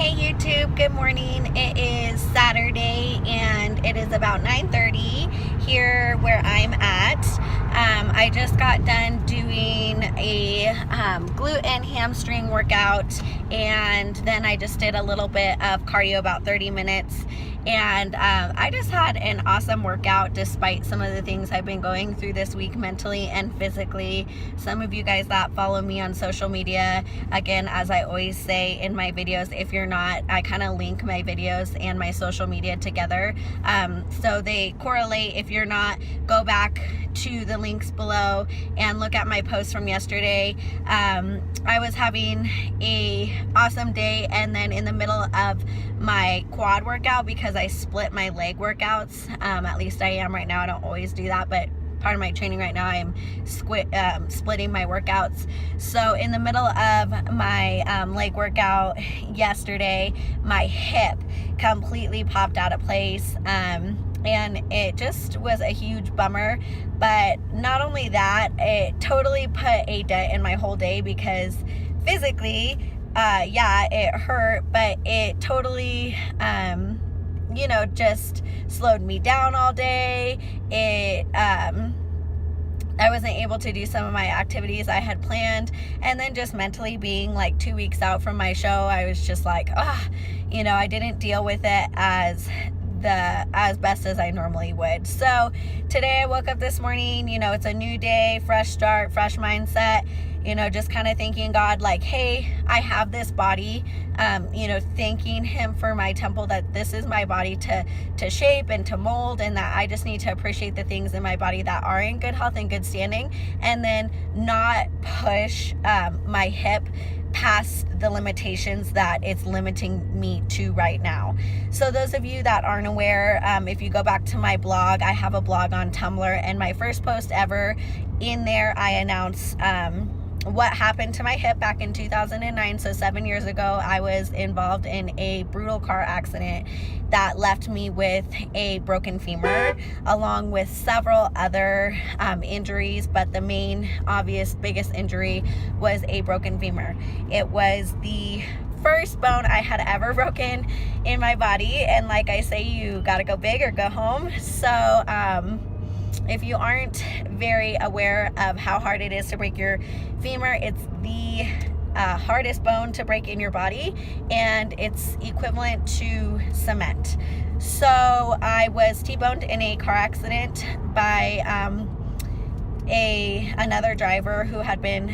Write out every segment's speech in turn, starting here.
Hey YouTube, good morning. It is Saturday and it is about 9:30 here where I'm at. I just got done doing a glute and hamstring workout, and then I just did a little bit of cardio, about 30 minutes. And I just had an awesome workout despite some of the things I've been going through this week mentally and physically. Some of you guys that follow me on social media, again, as I always say in my videos, if you're not, I kind of link my videos and my social media together. So they correlate. If you're not, go back to the links below and look at my post from yesterday. I was having a awesome day, and then in the middle of my quad workout, because I split my leg workouts, at least I am right now. I don't always do that, but part of my training right now, I am splitting my workouts. So in the middle of my leg workout yesterday, my hip completely popped out of place, and it just was a huge bummer. But not only that, it totally put a dent in my whole day, because physically, yeah, it hurt, but it totally, just slowed me down all day. I wasn't able to do some of my activities I had planned, and then just mentally being like 2 weeks out from my show, I was just like, I didn't deal with it as best as I normally would. So today I woke up this morning, it's a new day, fresh start, fresh mindset, just kind of thanking God, like, hey, I have this body, thanking him for my temple, that this is my body to shape and to mold, and that I just need to appreciate the things in my body that are in good health and good standing, and then not push my hip past the limitations that it's limiting me to right now. So those of you that aren't aware, if you go back to my blog, I have a blog on Tumblr, and my first post ever in there, I announced what happened to my hip back in 2009. So 7 years ago, I was involved in a brutal car accident that left me with a broken femur, along with several other injuries, but the main obvious biggest injury was a broken femur. It was the first bone I had ever broken in my body, and like I say, you gotta go big or go home. So if you aren't very aware of how hard it is to break your femur, it's the hardest bone to break in your body, and it's equivalent to cement. So I was T-boned in a car accident by another driver who had been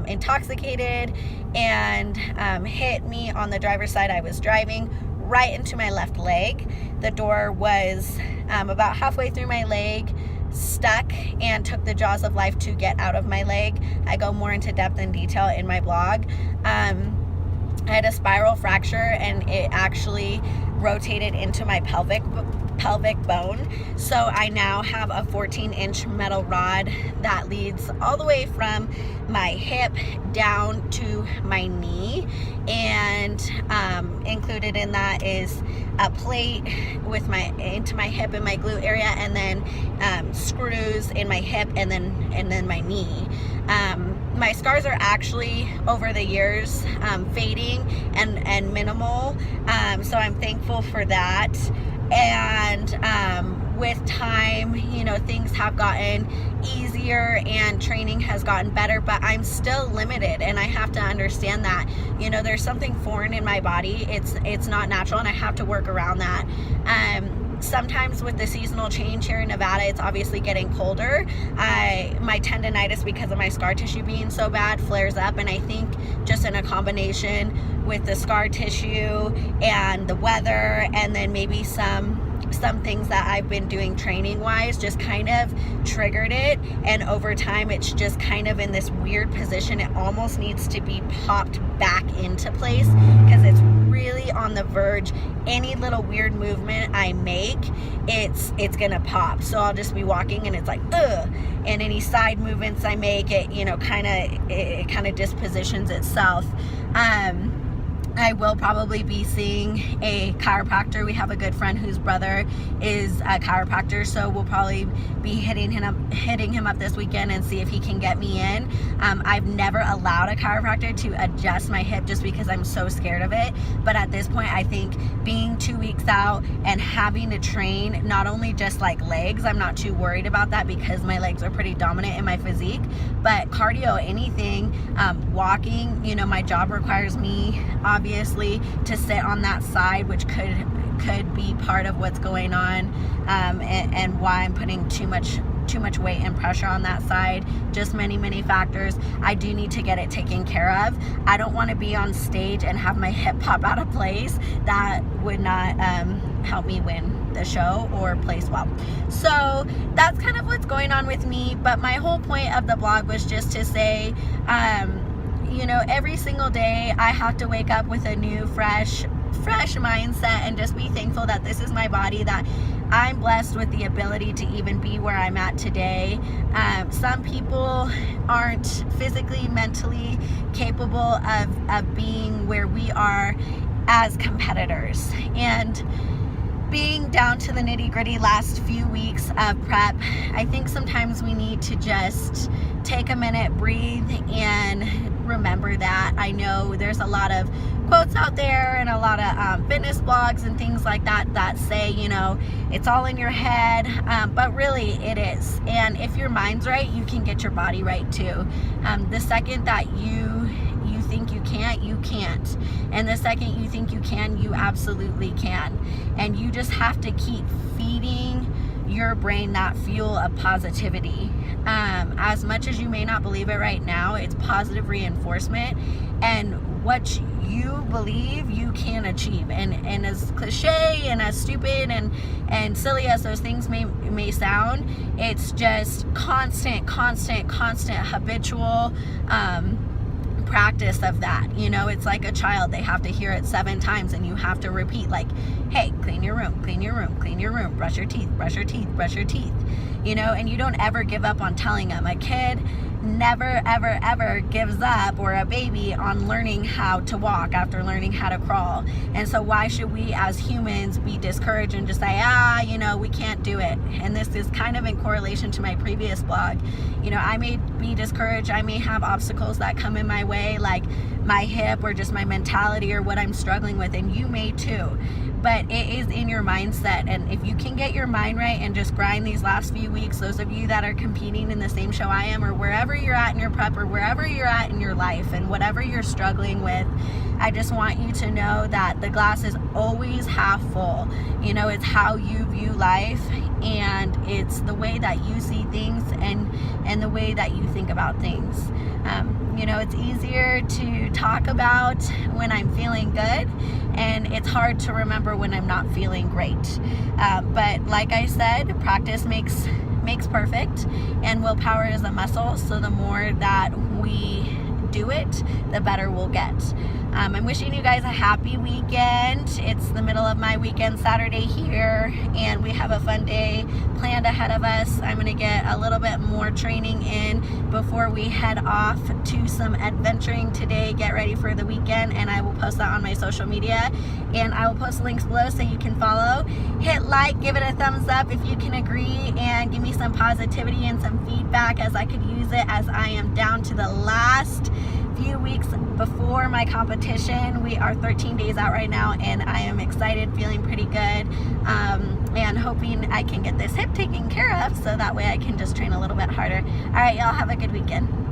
intoxicated, and hit me on the driver's side. I was driving right into my left leg. The door was about halfway through my leg, stuck, and took the jaws of life to get out of my leg. I go more into depth and detail in my blog. I had a spiral fracture, and it actually rotated into my pelvic bone. So I now have a 14-inch metal rod that leads all the way from my hip down to my knee, and included in that is a plate into my hip and my glute area, and then screws in my hip and then my knee. My scars are actually, over the years, fading and minimal, so I'm thankful for that. And with time, things have gotten easier and training has gotten better, but I'm still limited, and I have to understand that, there's something foreign in my body. It's not natural, and I have to work around that. Sometimes with the seasonal change here in Nevada, it's obviously getting colder. My tendonitis, because of my scar tissue being so bad, flares up, and I think just in a combination with the scar tissue and the weather, and then maybe some things that I've been doing training wise, just kind of triggered it, and over time it's just kind of in this weird position. It almost needs to be popped back into place, because it's really on the verge. Any little weird movement I make, it's gonna pop. So I'll just be walking and it's like, ugh. And any side movements I make, it kind of dispositions itself. I I will probably be seeing a chiropractor. We have a good friend whose brother is a chiropractor, so we'll probably be hitting him up this weekend and see if he can get me in. I've never allowed a chiropractor to adjust my hip just because I'm so scared of it. But at this point, I think being 2 weeks out and having to train not only just like legs, I'm not too worried about that because my legs are pretty dominant in my physique, but cardio, anything, walking, you know, my job requires me obviously to sit on that side, which could be part of what's going on, and why I'm putting too much weight and pressure on that side. Just many factors. I do need to get it taken care of. I don't want to be on stage and have my hip pop out of place. That would not help me win the show or place well. So that's kind of what's going on with me. But my whole point of the blog was just to say, you know, every single day I have to wake up with a new fresh mindset and just be thankful that this is my body, that I'm blessed with the ability to even be where I'm at today. Some people aren't physically, mentally capable of being where we are as competitors. And being down to the nitty-gritty last few weeks of prep, I think sometimes we need to just take a minute, breathe, and remember that. I know there's a lot of quotes out there and a lot of fitness blogs and things like that that say, you know, it's all in your head, but really it is. And if your mind's right, you can get your body right too. The second that you think you can't, you can't. And the second you think you can, you absolutely can. And you just have to keep feeding your brain that fuel of positivity. As much as you may not believe it right now, it's positive reinforcement, and what you believe you can achieve. And as cliche and as stupid and silly as those things may sound, it's just constant habitual practice of that. You know, it's like a child. They have to hear it 7 times and you have to repeat, like, hey, clean your room, clean your room, clean your room, brush your teeth, brush your teeth, brush your teeth, you know. And you don't ever give up on telling them. A kid never ever gives up, or a baby, on learning how to walk after learning how to crawl. And so why should we as humans be discouraged and just say, you know, we can't do it? And this is kind of in correlation to my previous blog. You know, I may be discouraged, I may have obstacles that come in my way, like my hip or just my mentality or what I'm struggling with, and you may too. But it is in your mindset. And if you can get your mind right and just grind these last few weeks, those of you that are competing in the same show I am, or wherever you're at in your prep, or wherever you're at in your life, and whatever you're struggling with, I just want you to know that the glass is always half full. You know, it's how you view life, and it's the way that you see things, and the way that you think about things. You know, it's easier to talk about when I'm feeling good, and it's hard to remember when I'm not feeling great. But like I said, practice makes perfect, and willpower is a muscle. So the more that we do it, the better we'll get. I'm wishing you guys a happy weekend. It's the middle of my weekend Saturday here, and we have a fun day planned ahead of us. I'm going to get a little bit more training in before we head off to some adventuring today. Get ready for the weekend, and I will post that on my social media, and I will post links below so you can follow. Hit like, give it a thumbs up if you can agree, and give me some positivity and some feedback, as I could use it, as I am down to the last few weeks before my competition. We are 13 days out right now, and I am excited, feeling pretty good, and hoping I can get this hip taken care of so that way I can just train a little bit harder. All right, y'all, have a good weekend.